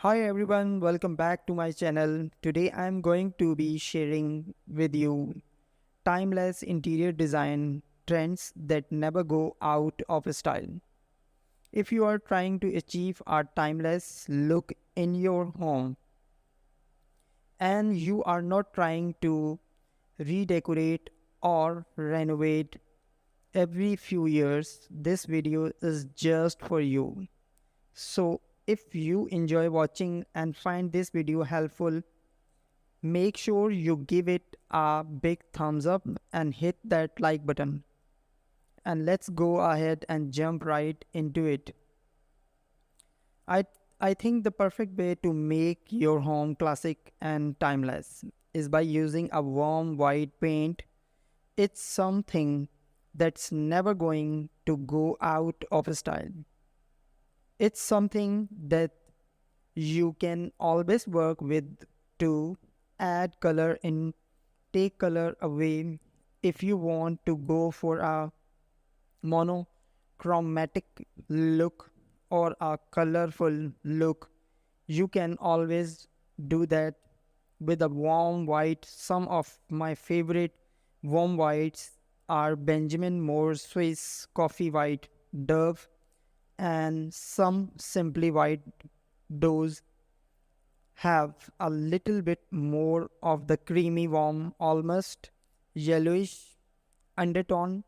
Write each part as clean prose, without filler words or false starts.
Hi everyone, welcome back to my channel. Today I am going to be sharing with you timeless interior design trends that never go out of style. If you are trying to achieve a timeless look in your home and you are not trying to redecorate or renovate every few years, this video is just for you. So, if you enjoy watching and find this video helpful, make sure you give it a big thumbs up and hit that like button. And let's go ahead and jump right into it. I I think the perfect way to make your home classic and timeless is by using a warm white paint. It's something that's never going to go out of style. It's something that you can always work with to add color in, take color away. If you want to go for a monochromatic look or a colorful look, you can always do that with a warm white. Some of my favorite warm whites are Benjamin Moore Swiss Coffee White, Dove, and some Simply White. Those have a little bit more of the creamy, warm, almost yellowish undertone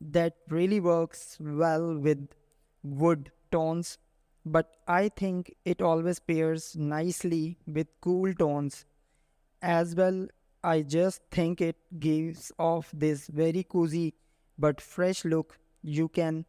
that really works well with wood tones, but I think it always pairs nicely with cool tones as well. I just think it gives off this very cozy but fresh look. You can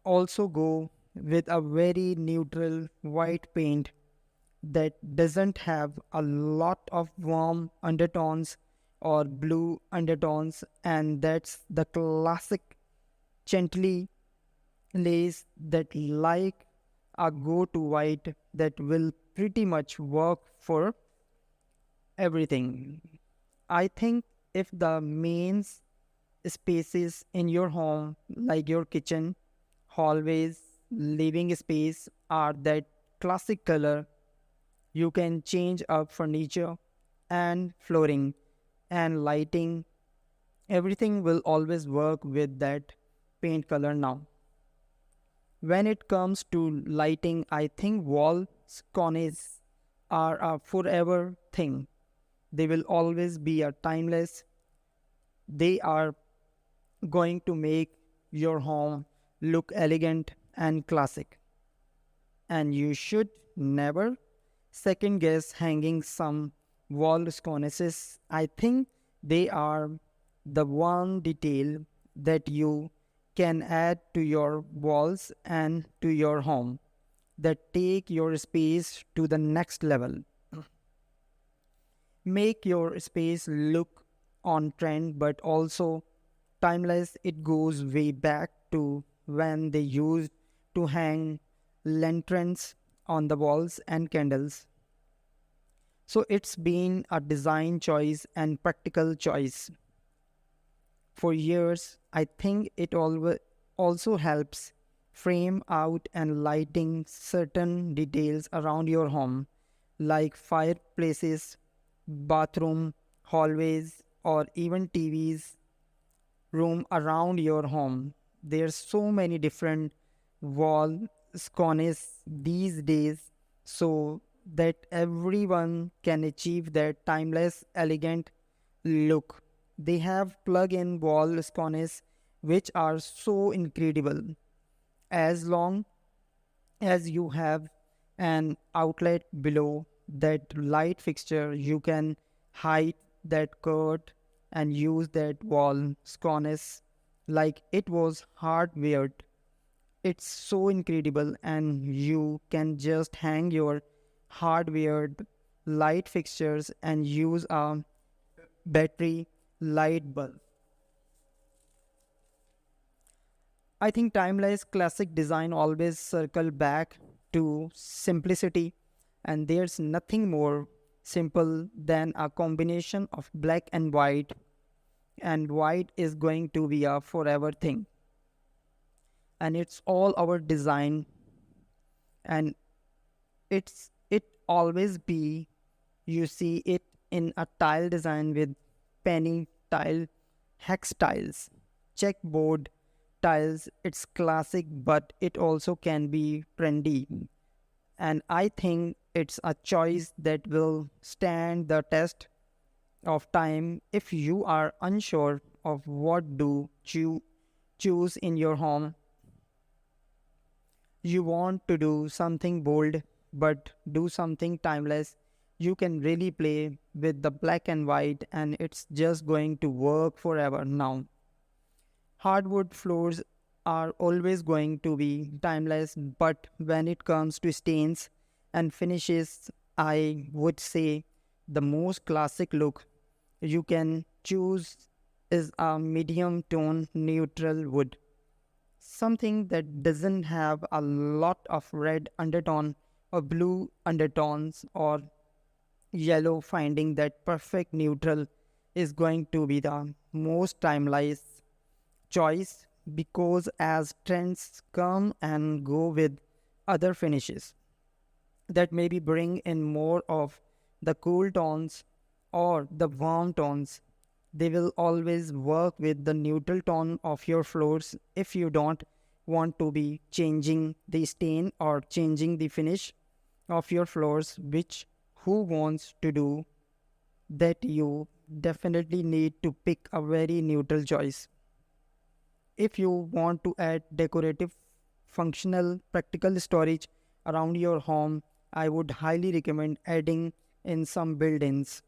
also go with a very neutral white paint that doesn't have a lot of warm undertones or blue undertones, and that's the classic gently lace that like a go-to white that will pretty much work for everything. I think if the main spaces in your home, like your kitchen, hallways, living space, are that classic color, you can change up furniture and flooring and lighting. Everything will always work with that paint color now. When it comes to lighting, I think wall sconces are a forever thing. They will always be a timeless. They are going to make your home look elegant and classic. And you should never second guess hanging some wall sconces. I think they are the one detail that you can add to your walls and to your home that take your space to the next level. Make your space look on trend but also timeless. It goes way back to when they used to hang lanterns on the walls and candles. So it's been a design choice and practical choice for years. I think it also helps frame out and lighting certain details around your home, like fireplaces, bathroom, hallways, or even TVs room around your home. There's so many different wall sconces these days so that everyone can achieve that timeless, elegant look. They have plug-in wall sconces which are so incredible. As long as you have an outlet below that light fixture, you can hide that cut and use that wall sconce like it was hardwired. It's so incredible, and you can just hang your hardwired light fixtures and use a battery light bulb. I think timeless classic design always circle back to simplicity, and there's nothing more simple than a combination of black and white, and white is going to be a forever thing. And it's all our design, and It always be you see it in a tile design with penny tile, hex tiles, checkboard tiles. It's classic, but it also can be trendy. And I think it's a choice that will stand the test of time. If you are unsure of what do you choose in your home, you want to do something bold but do something timeless, you can really play with the black and white and it's just going to work forever. Now hardwood floors are always going to be timeless, but when it comes to stains and finishes, I would say the most classic look you can choose is a medium tone neutral wood. Something that doesn't have a lot of red undertone or blue undertones or yellow. Finding that perfect neutral is going to be the most timeless choice, because as trends come and go with other finishes that maybe bring in more of the cool tones or the warm tones, they will always work with the neutral tone of your floors. If you don't want to be changing the stain or changing the finish of your floors, which who wants to do that, you definitely need to pick a very neutral choice. If you want to add decorative, functional, practical storage around your home, I would highly recommend adding in some build-ins.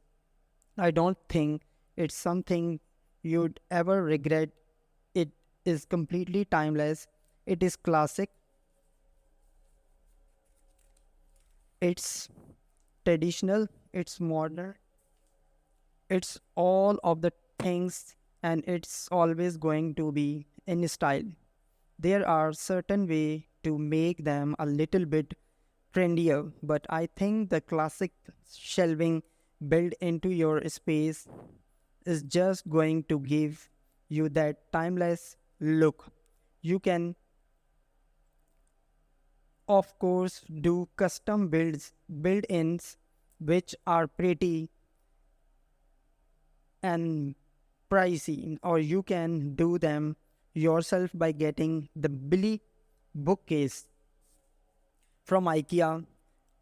I don't think it's something you'd ever regret. It is completely timeless. It is classic. It's traditional. It's modern. It's all of the things, and it's always going to be in style. There are certain way to make them a little bit trendier, but I think the classic shelving built into your space is just going to give you that timeless look. You can, of course, do custom build-ins, which are pretty and pricey, or you can do them yourself by getting the Billy bookcase from IKEA.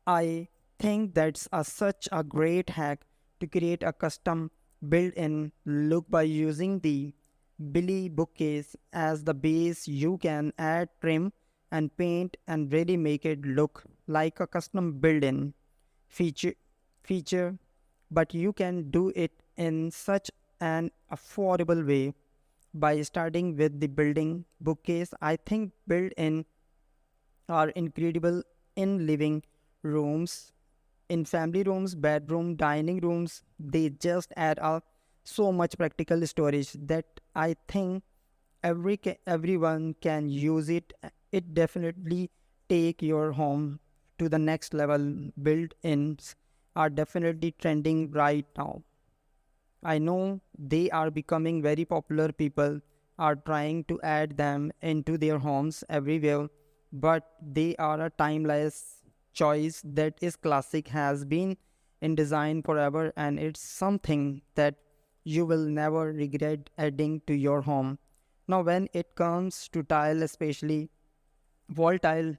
I think that's such a great hack to create a custom built-in look by using the Billy bookcase as the base. You can add trim and paint and really make it look like a custom built-in feature feature, but you can do it in such an affordable way by starting with the building bookcase. I think built-in are incredible in living rooms, in family rooms, bedroom, dining rooms. They just add up so much practical storage that I think everyone can use it. It definitely take your home to the next level. Built-ins are definitely trending right now. I know they are becoming very popular. People are trying to add them into their homes everywhere, but they are a timeless choice that is classic, has been in design forever, and it's something that you will never regret adding to your home. Now, when it comes to tile, especially wall tile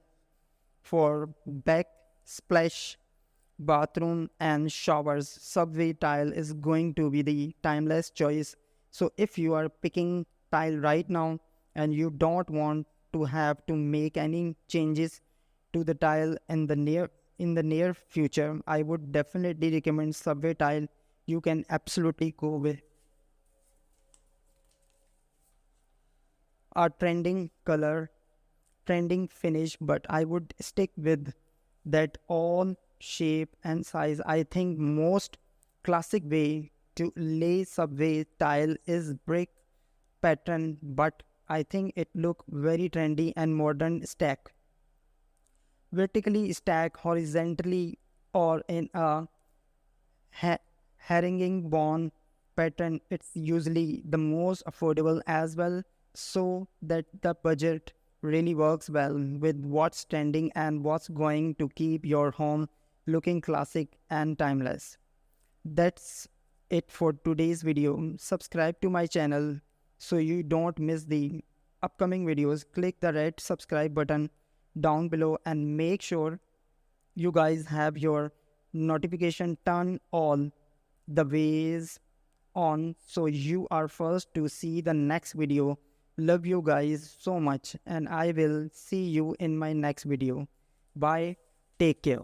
for backsplash, bathroom, and showers, subway tile is going to be the timeless choice. So if you are picking tile right now and you don't want to have to make any changes to the tile in the near future, I would definitely recommend subway tile. You can absolutely go with a trending color, trending finish, but I would stick with that all shape and size. I think most classic way to lay subway tile is brick pattern, but I think it look very trendy and modern. Stack vertically, stack horizontally, or in a ha- herringbone pattern. It's usually the most affordable as well, so that the budget really works well with what's trending and what's going to keep your home looking classic and timeless. That's it for today's video. Subscribe to my channel so you don't miss the upcoming videos. Click the red subscribe button down below and make sure you guys have your notification turned all the ways on so you are first to see the next video. Love you guys so much and I will see you in my next video. Bye. Take care.